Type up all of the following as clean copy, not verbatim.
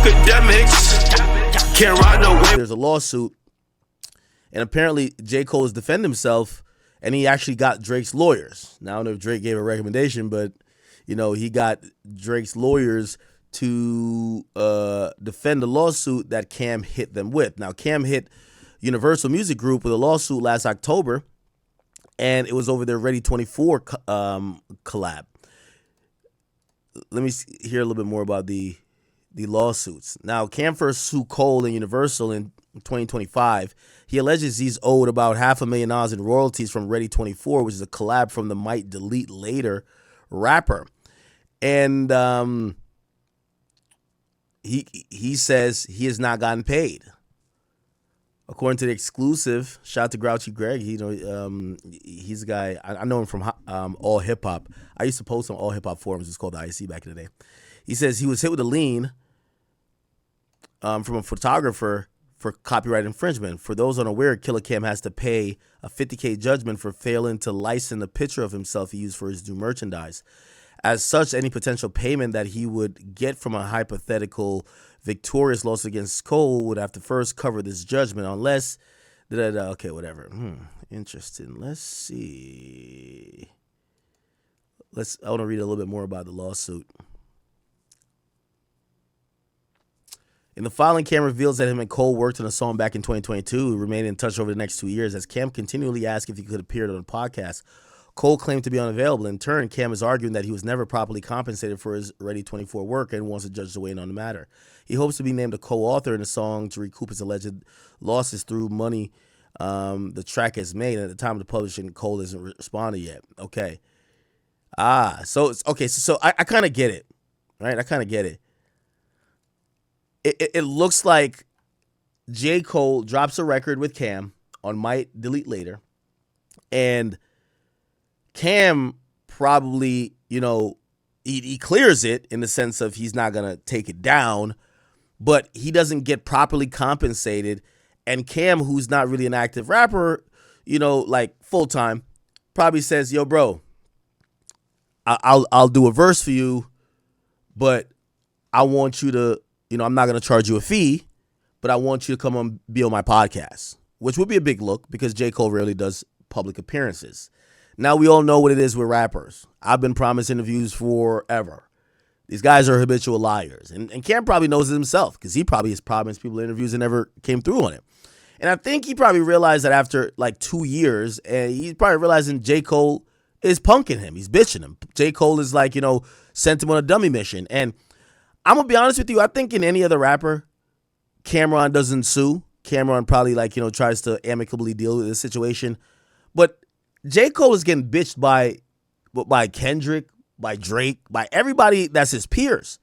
Akademiks can't ride no wave. There's a lawsuit, and apparently J. Cole has defended himself, and he actually got Drake's lawyers. Now, I don't know if Drake gave a recommendation, but, you know, he got Drake's lawyers to defend the lawsuit that Cam hit them with. Now, Cam hit Universal Music Group with a lawsuit last October, and it was over their Ready 24 collab. Let me hear a little bit more about the lawsuits. Now, Cam first sued Cole and Universal in 2025. He alleges he's owed about $500,000 in royalties from Ready 24, which is a collab from the Might Delete Later rapper. And he says he has not gotten paid. According to the exclusive, shout out to Grouchy Greg. He's a guy, I know him from All Hip Hop. I used to post on All Hip Hop forums. It's called the IC back in the day. He says he was hit with a lien from a photographer for copyright infringement. For those unaware, Killer Cam has to pay a $50,000 judgment for failing to license a picture of himself he used for his new merchandise. As such, any potential payment that he would get from a hypothetical victorious lawsuit against Cole would have to first cover this judgment, unless okay, whatever. Interesting. Let's see. I want to read a little bit more about the lawsuit. In the filing, Cam reveals that him and Cole worked on a song back in 2022, remained in touch over the next 2 years. As Cam continually asked if he could appear on the podcast, Cole claimed to be unavailable. In turn, Cam is arguing that he was never properly compensated for his Ready 24 work and wants the judge to weigh in on the matter. He hopes to be named a co-author in the song to recoup his alleged losses through money the track has made. At the time of the publishing, Cole hasn't responded yet. Okay. So it's okay. So I kind of get it, right? I kind of get it. It looks like J. Cole drops a record with Cam on Might Delete Later, and Cam probably, he clears it in the sense of he's not going to take it down, but he doesn't get properly compensated. And Cam, who's not really an active rapper, like full-time, probably says, yo, bro, I'll do a verse for you, but I want you to, I'm not going to charge you a fee, but I want you to come and be on my podcast, which would be a big look because J. Cole rarely does public appearances. Now, we all know what it is with rappers. I've been promised interviews forever. These guys are habitual liars. And Cam probably knows it himself because he probably has promised people interviews and never came through on it. And I think he probably realized that after like 2 years, and he's probably realizing J. Cole is punking him. He's bitching him. J. Cole is like, sent him on a dummy mission. And I'm going to be honest with you. I think in any other rapper, Camron doesn't sue. Camron probably tries to amicably deal with this situation. But J. Cole is getting bitched by Kendrick, by Drake, by everybody that's his peers.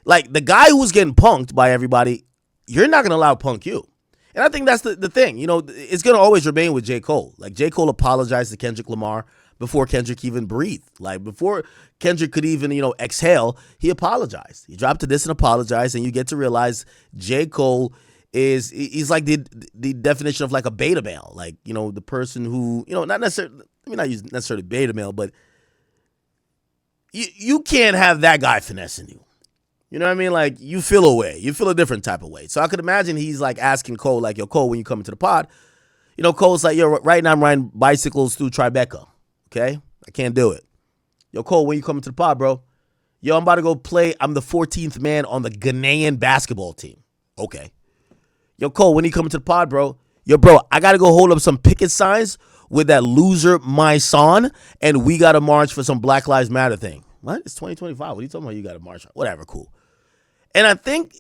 Like, the guy who's getting punked by everybody, you're not going to allow punk you. And I think that's the thing. It's going to always remain with J. Cole. Like, J. Cole apologized to Kendrick Lamar before Kendrick even breathed. Like, before Kendrick could even, exhale, he apologized. He dropped a diss and apologized, and you get to realize J. Cole he's like the definition of like a beta male. Like, the person who, not necessarily, let me not use necessarily beta male, but you can't have that guy finessing you. You know what I mean? Like, you feel a way. You feel a different type of way. So I could imagine he's like asking Cole, like, yo, Cole, when you come into the pod, Cole's like, yo, right now I'm riding bicycles through Tribeca. Okay? I can't do it. Yo, Cole, when you come into the pod, bro, yo, I'm about to go play. I'm the 14th man on the Ghanaian basketball team. Okay. Yo, Cole, when you come into the pod, bro, I got to go hold up some picket signs with that loser, my son, and we got to march for some Black Lives Matter thing. What? It's 2025. What are you talking about? You got to march. Whatever, cool. And I think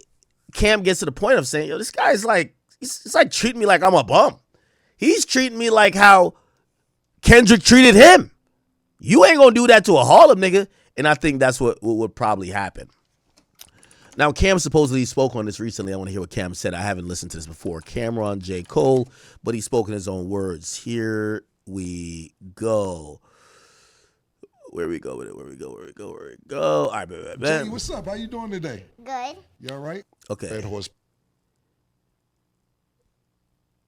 Cam gets to the point of saying, yo, this guy's like, he's like treating me like I'm a bum. He's treating me like how Kendrick treated him. You ain't going to do that to a Harlem nigga. And I think that's what would probably happen. Now, Cam supposedly spoke on this recently. I want to hear what Cam said. I haven't listened to this before. Camron, J. Cole, but he spoke in his own words. Here we go. Where we go with it? Where we go? All right, man. Jay, what's up? How you doing today? Good. You all right? Okay.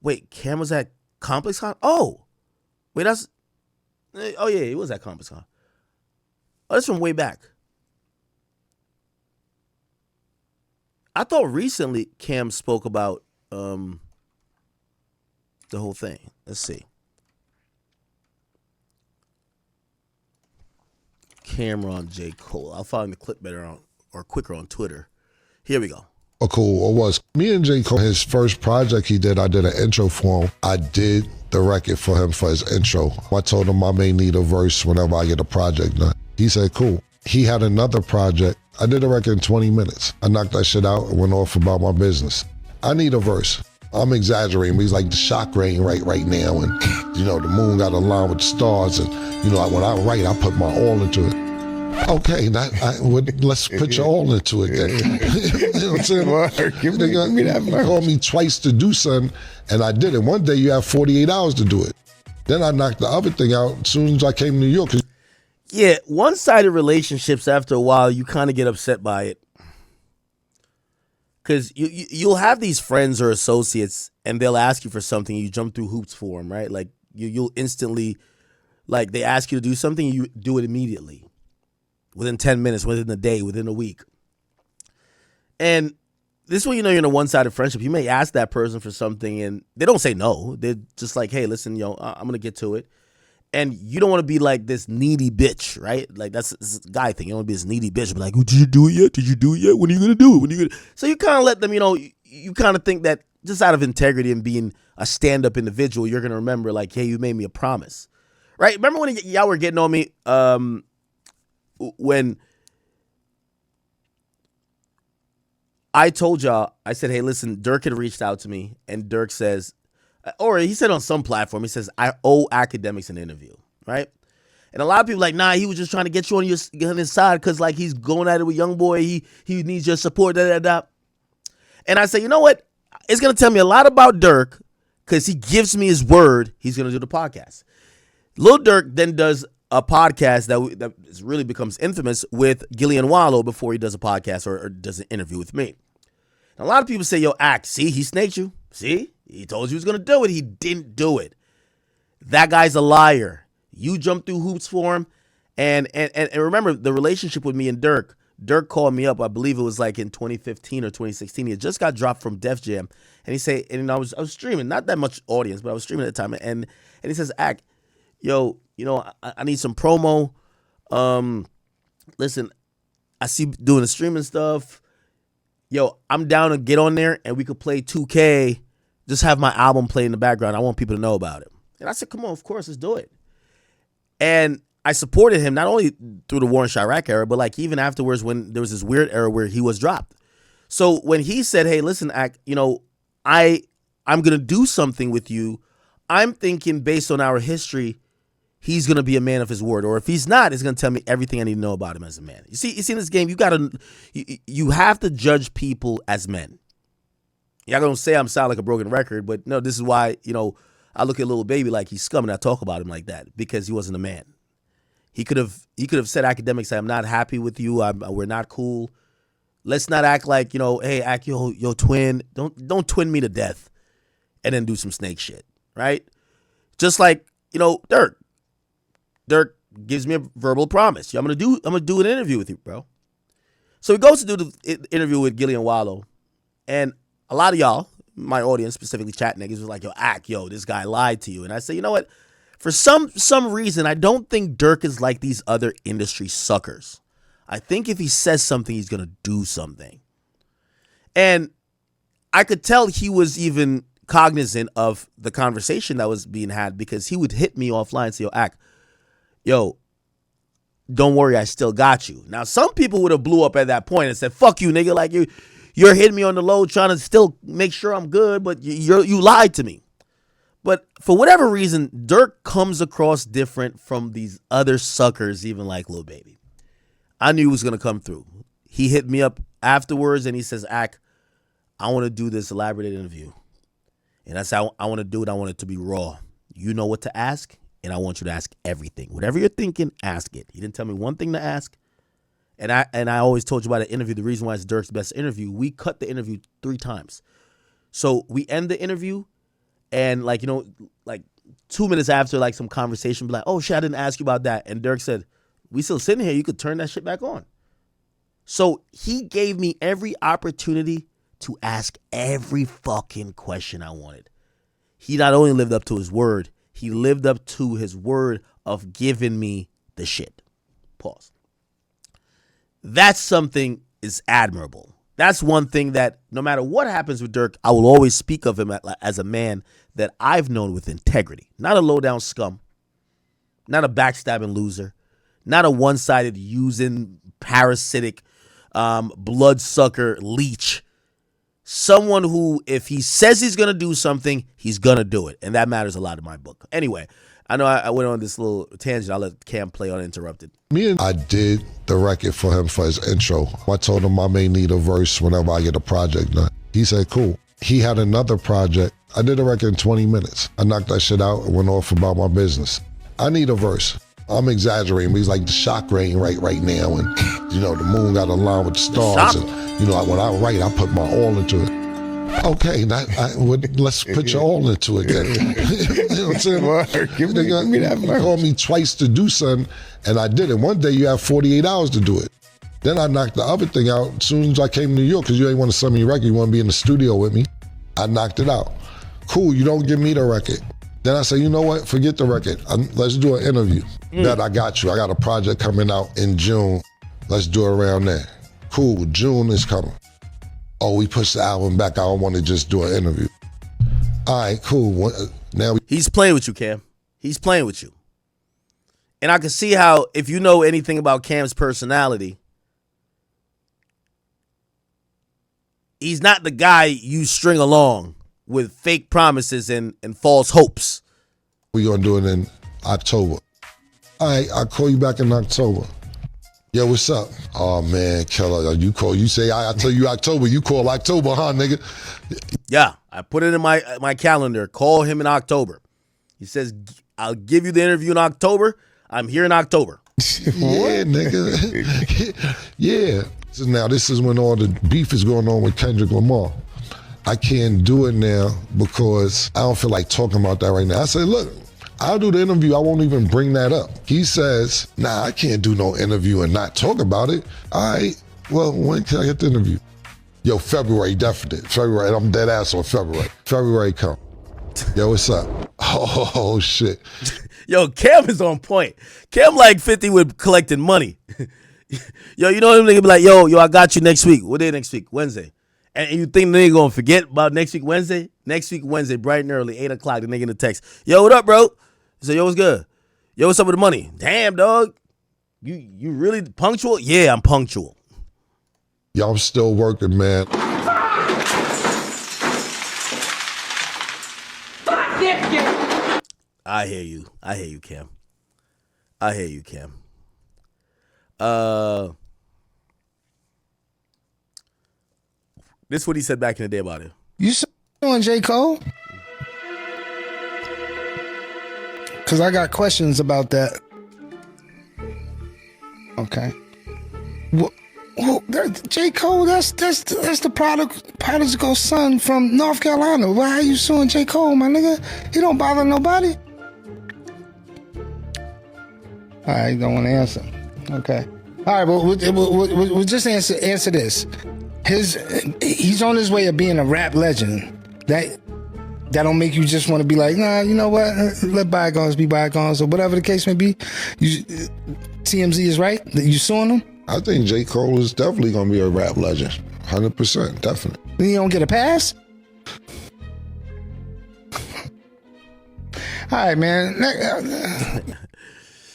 Wait, Cam was at Complex Con? Oh. Wait, oh, yeah, he was at Complex Con. Oh, that's from way back. I thought recently Cam spoke about the whole thing. Let's see. Camron, J. Cole. I'll find the clip better on or quicker on Twitter. Here we go. Cool. It was me and J. Cole, his first project he did, I did an intro for him. I did the record for him for his intro. I told him I may need a verse whenever I get a project done. He said, cool. He had another project. I did a record in 20 minutes. I knocked that shit out and went off about my business. I need a verse. I'm exaggerating, but he's like the shock rain right now. And, the moon got aligned with the stars. And, when I write, I put my all into it. Okay, let's put your all into it then. You know what I'm saying? Give me that verse. Called me twice to do something, and I did it. One day you have 48 hours to do it. Then I knocked the other thing out as soon as I came to New York. Yeah, one-sided relationships, after a while, you kind of get upset by it. Because you'll have these friends or associates, and they'll ask you for something, you jump through hoops for them, right? Like, you'll instantly, like, they ask you to do something, you do it immediately. Within 10 minutes, within a day, within a week. And this is when you know you're in a one-sided friendship. You may ask that person for something, and they don't say no. They're just like, hey, listen, I'm going to get to it. And you don't want to be like this needy bitch, right? Like, that's a guy thing. You don't want to be this needy bitch. Be like, oh, did you do it yet? Did you do it yet? When are you going to do it? When are you gonna? So you kind of let them, you kind of think that just out of integrity and being a stand-up individual, you're going to remember, like, hey, you made me a promise. Right? Remember when y'all were getting on me when I told y'all, I said, hey, listen, Dirk had reached out to me, and Dirk says, or he said on some platform, he says, I owe Akademiks an interview, right? And a lot of people like, nah, he was just trying to get you on his side because, like, he's going at it with young boy. He needs your support, da. And I said, you know what? It's going to tell me a lot about Dirk because he gives me his word he's going to do the podcast. Lil Durk then does a podcast that really becomes infamous with Gillian Wallow before he does a podcast or does an interview with me. And a lot of people say, yo, see, he snaked you. See, he told you he was going to do it. He didn't do it. That guy's a liar. You jumped through hoops for him. And remember the relationship with me and Dirk. Dirk called me up, I believe it was like in 2015 or 2016. He had just got dropped from Def Jam. And he said, and I was streaming, not that much audience, but I was streaming at the time. And he says, yo, I need some promo. Listen, I see doing the streaming stuff. Yo, I'm down to get on there and we could play 2K. Just have my album play in the background. I want people to know about it. And I said, come on, of course, let's do it. And I supported him not only through the War in Chirac era, but like even afterwards when there was this weird era where he was dropped. So when he said, hey, listen, I'm going to do something with you, I'm thinking based on our history, he's going to be a man of his word. Or if he's not, he's going to tell me everything I need to know about him as a man. You see in this game, you have to judge people as men. Y'all going to say I'm sound like a broken record, but no, this is why, I look at Lil Baby like he's scum and I talk about him like that because he wasn't a man. He could have said, Akademiks, I'm not happy with you. We're not cool. Let's not act like, hey, yo, twin. Don't twin me to death and then do some snake shit, right? Just like, Dirk. Dirk gives me a verbal promise. I'm gonna do an interview with you, bro. So he goes to do the interview with Gillian Wallow, and a lot of y'all, my audience, specifically chat niggas, was like, yo, this guy lied to you. And I say, you know what? For some reason, I don't think Dirk is like these other industry suckers. I think if he says something, he's gonna do something. And I could tell he was even cognizant of the conversation that was being had because he would hit me offline and say, yo, don't worry, I still got you. Now, some people would have blew up at that point and said, fuck you, nigga. Like, you're hitting me on the low trying to still make sure I'm good, but you lied to me. But for whatever reason, Dirk comes across different from these other suckers, even like Lil Baby. I knew he was going to come through. He hit me up afterwards and he says, I want to do this elaborated interview. And I said, I want to do it. I want it to be raw. You know what to ask, and I want you to ask everything. Whatever you're thinking, ask it. He didn't tell me one thing to ask. And I always told you about the interview, the reason why it's Dirk's best interview. We cut the interview 3 times. So we end the interview, and like 2 minutes after, like some conversation, be like, oh shit, I didn't ask you about that. And Dirk said, we still sitting here, you could turn that shit back on. So he gave me every opportunity to ask every fucking question I wanted. He not only lived up to his word, he lived up to his word of giving me the shit. Pause. That's something is admirable. That's one thing that no matter what happens with Dirk, I will always speak of him as a man that I've known with integrity. Not a low-down scum. Not a backstabbing loser. Not a one-sided using parasitic bloodsucker leech. Someone who, if he says he's going to do something, he's going to do it. And that matters a lot in my book. Anyway, I know I went on this little tangent. I'll let Cam play uninterrupted. I did the record for him for his intro. I told him I may need a verse whenever I get a project done. He said, cool. He had another project. I did a record in 20 minutes. I knocked that shit out and went off about my business. I need a verse. I'm exaggerating, but he's like the shock rain right now. And, you know, the moon got aligned with the stars. And, you know, when I write, I put my all into it. Okay, let's put your all into it then. You know what I'm saying? Give me that. You called me twice to do something, and I did it. One day you have 48 hours to do it. Then I knocked the other thing out as soon as I came to New York, because you ain't want to send me a record. You want to be in the studio with me. I knocked it out. Cool, you don't give me the record. Then I say, you know what? Forget the record. Let's do an interview. That I got you. I got a project coming out in June. Let's do it around there. Cool, June is coming. Oh, we pushed the album back. I don't want to just do an interview. All right, cool. He's playing with you, Cam. He's playing with you. And I can see how, if you know anything about Cam's personality, he's not the guy you string along with fake promises and false hopes. We're going to do it in October. All right, I'll call you back in October. Yo, what's up? Oh, man, Killer, you say I tell you October, you call October, huh, nigga? Yeah, I put it in my calendar. Call him in October. He says, I'll give you the interview in October. I'm here in October. Yeah, nigga. Yeah. Now, this is when all the beef is going on with Kendrick Lamar. I can't do it now because I don't feel like talking about that right now. I say, look, I'll do the interview. I won't even bring that up. He says, nah, I can't do no interview and not talk about it. All right, well, when can I get the interview? Yo, February, definite. February, I'm dead ass on February. February come. Yo, what's up? Oh, shit. Yo, Cam is on point. Cam like 50 with collecting money. Yo, you know them nigga be like, yo, I got you next week. What day next week? Wednesday. And you think the nigga gonna forget about next week Wednesday? Next week Wednesday, bright and early, 8 o'clock, the nigga in the text. Yo, what up, bro? He said, yo, what's good? Yo, what's up with the money? Damn, dog. You really punctual? Yeah, I'm punctual. Yo, I'm still working, man. I hear you, Cam. This is what he said back in the day about it. You on J. Cole? Because I got questions about that. Okay. Well, J. Cole, that's the prodigal son from North Carolina. Why are you suing J. Cole, my nigga? He don't bother nobody. All right, you don't want to answer. Okay. All right, but we'll just answer this. He's on his way of being a rap legend. That don't make you just want to be like, nah, you know what? Let bygones be bygones, or whatever the case may be. TMZ is right. You suing him? I think J. Cole is definitely gonna be a rap legend. 100%, definitely. Then you don't get a pass? All right, man.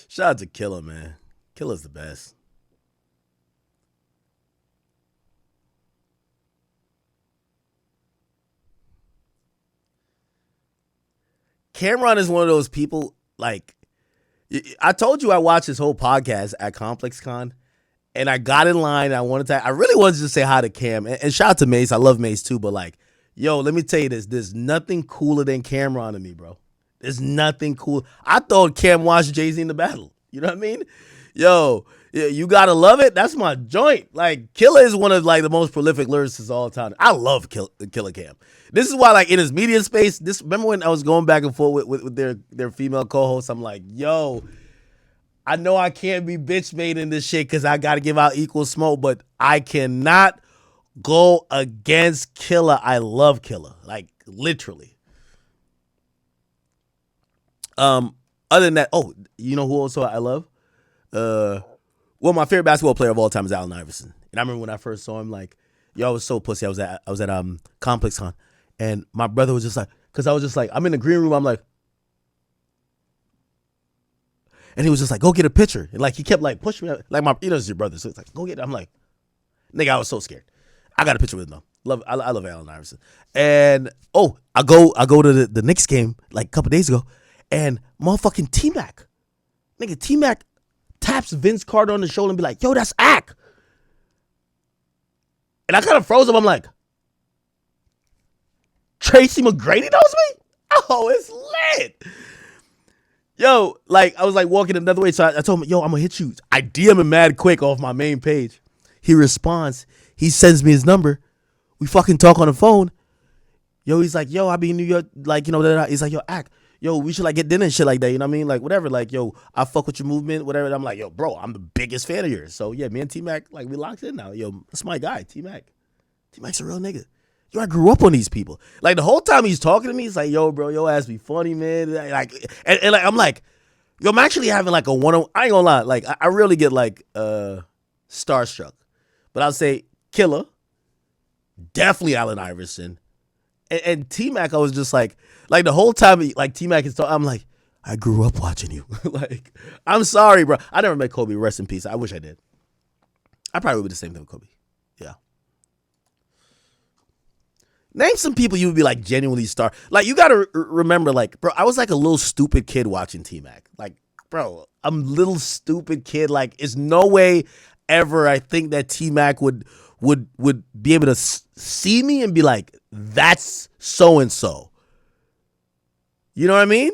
Shout out to Killer, man. Killer's the best. Camron is one of those people, like, I told you I watched his whole podcast at ComplexCon, and I got in line. I really wanted to say hi to Cam, and shout out to Mace. I love Mace too, but like, yo, let me tell you this. There's nothing cooler than Camron to me, bro. There's nothing cool. I thought Cam watched Jay-Z in the battle. You know what I mean? Yo, you gotta love it. That's my joint. Like, Killer is one of like the most prolific lyricists of all time. I love Killer Cam. This is why, like, in his media space, remember when I was going back and forth with their female co-hosts, I'm like, yo, I know I can't be bitch made in this shit because I got to give out equal smoke, but I cannot go against Killer. I love Killer, like literally. Other than that, you know who also I love? Well, my favorite basketball player of all time is Allen Iverson. And I remember when I first saw him, like, yo, I was so pussy. I was at Complex Con, and my brother was just like, because I was just like, I'm in the green room. I'm like, and he was just like, go get a picture. And like he kept like pushing me, like it's your brother, so it's like, go get it. I'm like, nigga, I was so scared. I got a picture with him though. I love Allen Iverson. And I go to the Knicks game like a couple days ago, and motherfucking T-Mac, nigga, T-Mac taps Vince Carter on the shoulder and be like, yo, that's Ak. And I kind of froze him. I'm like, Tracy McGrady knows me? Oh, it's lit. Yo, like, I was like walking another way. So I told him, yo, I'm going to hit you. I DM him mad quick off my main page. He responds. He sends me his number. We fucking talk on the phone. Yo, he's like, yo, I be in New York. Like, he's like, yo, Ak. Yo, we should like get dinner and shit like that. You know what I mean? Like, whatever. Like, yo, I fuck with your movement, whatever. And I'm like, yo, bro, I'm the biggest fan of yours. So, yeah, me and T-Mac, like, we locked in now. Yo, that's my guy, T-Mac. T-Mac's a real nigga. Yo, I grew up on these people. Like, the whole time he's talking to me, he's like, yo, bro, your ass be funny, man. Like, and like, I'm like, yo, I'm actually having like a one-on-one. I ain't gonna lie. Like, I really get like starstruck. But I'll say Killer, definitely Allen Iverson. And T-Mac, I was just like the whole time, like T-Mac is talking, I'm like, I grew up watching you. Like, I'm sorry, bro. I never met Kobe. Rest in peace. I wish I did. I probably would do the same thing with Kobe. Yeah. Name some people you would be like genuinely star. Like, you got to remember, like, bro, I was like a little stupid kid watching T-Mac. Like, bro, I'm a little stupid kid. Like, it's no way ever I think that T-Mac would be able to see me and be like, that's so-and-so. You know what I mean?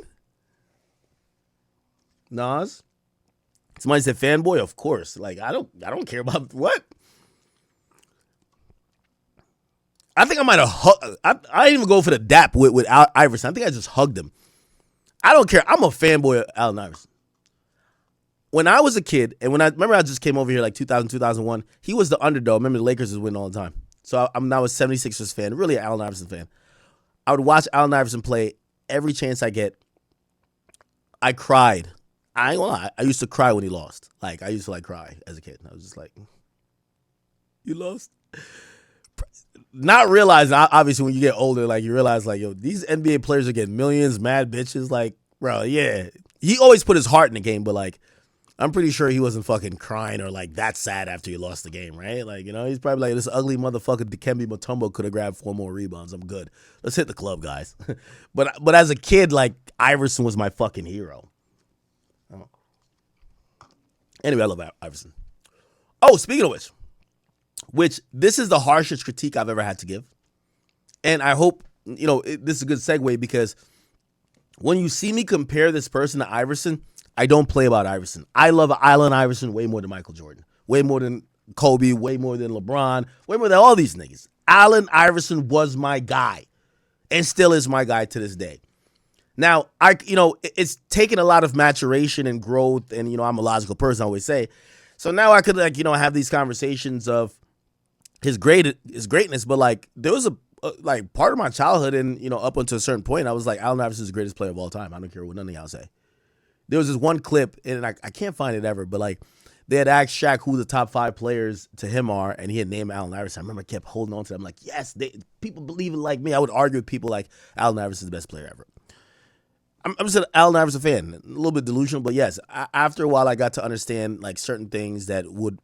Nas? Somebody said fanboy? Of course. Like, I don't care about what? I think I might have hugged. I didn't even go for the dap with Iverson. I think I just hugged him. I don't care. I'm a fanboy of Allen Iverson. When I was a kid, and remember I just came over here like 2000, 2001, he was the underdog. Remember the Lakers was winning all the time. So I'm now a 76ers fan, really an Allen Iverson fan. I would watch Allen Iverson play every chance I get. I cried. I ain't gonna lie. I used to cry when he lost. Like, I used to like cry as a kid. I was just like, you lost? Not realizing, obviously, when you get older, like, you realize, like, yo, these NBA players are getting millions, mad bitches. Like, bro, yeah. He always put his heart in the game, but, like, I'm pretty sure he wasn't fucking crying or, like, that sad after he lost the game, right? Like, he's probably like, this ugly motherfucker Dikembe Mutombo could have grabbed 4 more rebounds. I'm good. Let's hit the club, guys. But as a kid, like, Iverson was my fucking hero. Anyway, I love Iverson. Oh, speaking of which this is the harshest critique I've ever had to give. And I hope, this is a good segue, because when you see me compare this person to Iverson, I don't play about Iverson. I love Allen Iverson way more than Michael Jordan, way more than Kobe, way more than LeBron, way more than all these niggas. Allen Iverson was my guy and still is my guy to this day. Now, it's taken a lot of maturation and growth, and, I'm a logical person, I always say. So now I could, have these conversations of his greatness, but, like, there was a part of my childhood and, up until a certain point, I was like, Allen Iverson's the greatest player of all time. I don't care what none of y'all say. There was this one clip, and I can't find it ever, but, like, they had asked Shaq who the top 5 players to him are, and he had named Allen Iverson. I remember I kept holding on to them. I'm like, yes, people believe it like me. I would argue with people like Allen Iverson's the best player ever. I'm just an Allen Iverson fan, a little bit delusional, but yes, after a while I got to understand, like, certain things that would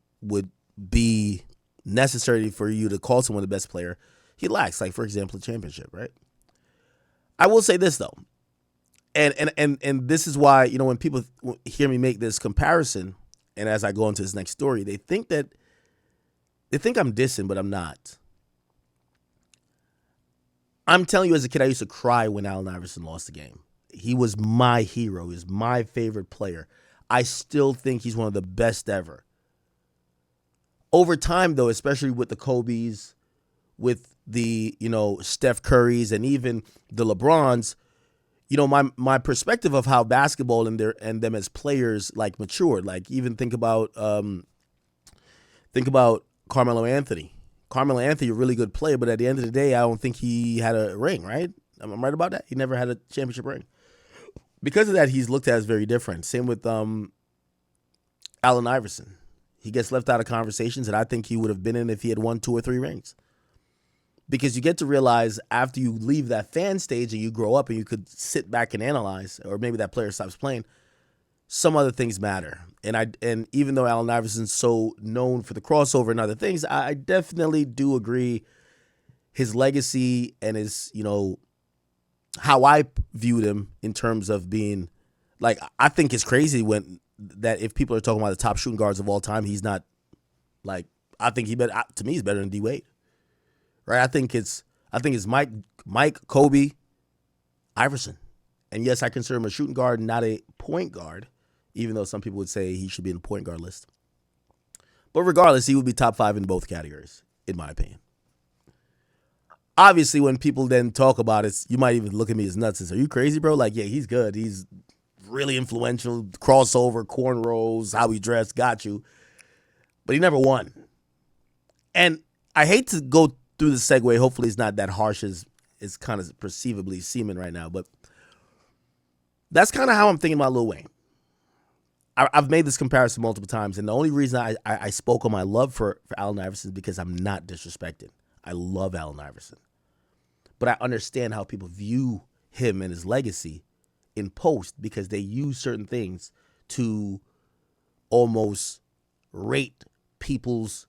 be necessary for you to call someone the best player. He lacks, like, for example, a championship, right? I will say this, though, and this is why, when people hear me make this comparison, and as I go into this next story, they think I'm dissing, but I'm not. I'm telling you, as a kid, I used to cry when Allen Iverson lost the game. He was my hero. He was my favorite player. I still think he's one of the best ever. Over time, though, especially with the Kobes, with the, Steph Currys, and even the LeBrons, my perspective of how basketball and them as players, like, matured. Like, even think about Carmelo Anthony. Carmelo Anthony, a really good player, but at the end of the day, I don't think he had a ring, right? Am I right about that? He never had a championship ring. Because of that, he's looked at as very different. Same with Allen Iverson. He gets left out of conversations, and I think he would have been in if he had won 2 or 3 rings. Because you get to realize after you leave that fan stage and you grow up and you could sit back and analyze, or maybe that player stops playing, some other things matter. And even though Allen Iverson's so known for the crossover and other things, I definitely do agree his legacy and his, how I viewed him in terms of being, like, I think it's crazy that if people are talking about the top shooting guards of all time, he's not, like, I think to me, he's better than D Wade. Right? I think it's Mike, Kobe, Iverson. And yes, I consider him a shooting guard, not a point guard, even though some people would say he should be in the point guard list. But regardless, he would be top 5 in both categories, in my opinion. Obviously, when people then talk about it, you might even look at me as nuts and say, are you crazy, bro? Like, yeah, he's good. He's really influential, crossover, cornrows, how he dressed, got you. But he never won. And I hate to go through the segue. Hopefully it's not that harsh as it's kind of perceivably seeming right now. But that's kind of how I'm thinking about Lil Wayne. I've made this comparison multiple times. And the only reason I spoke on my love for Allen Iverson is because I'm not disrespecting. I love Allen Iverson. But I understand how people view him and his legacy in post because they use certain things to almost rate people's